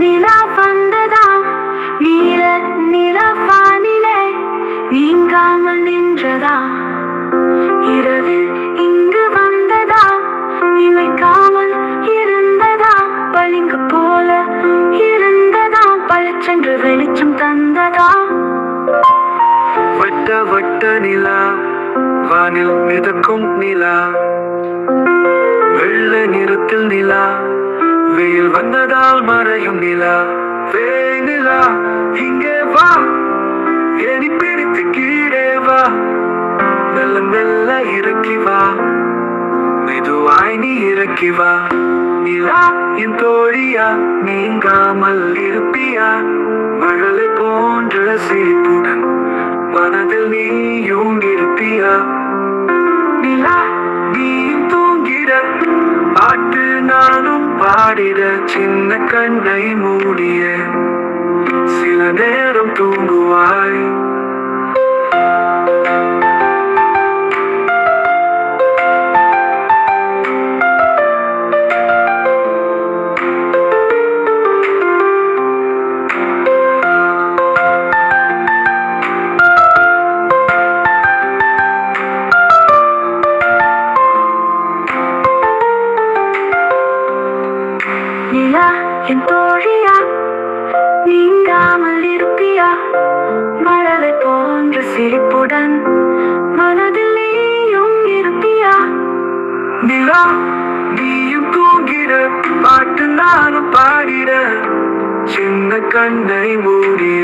நிலா வந்ததா நீல நிலவானிலே நீங்காமல் நின்றதா இரவில் இங்கு வந்ததா இமைக்காமல் இருந்ததா பளிங்கு போல இருந்ததா பளிச்சென்று வெளிச்சம் தந்ததா வட்ட வட்ட நிலா வானில் மிதக்கும் நிலா வெள்ளை நிறத்தில் நிலா வெயில் வந்ததால் மறையும் நிலா நிலா இங்கே வா எரி பிடித்து கீழே வா மெல்ல மெல்ல இறக்கி வா மெதுவாய் நீ இறக்கி வா நிலா என் தோழியா நீங்காமல் இருப்பியா மழலை போன்ற சிரிப்புடன் மனதில் நீயும் இருப்பியா நிலா நீயும் தூங்கிட பாட்டு நானும் பாடிட சின்ன கண்ணை மூடிய சில நேரம் தூங்குவாய் நிலா என் தோழியா நீங்காமல் இருப்பியா மழலை போன்ற சிரிப்புடன் மனதில் நீயும் இருப்பியா நிலா நீயும் தூங்கிட பாட்டு நானும் பாடிட சின்ன கண்ணை மூடிய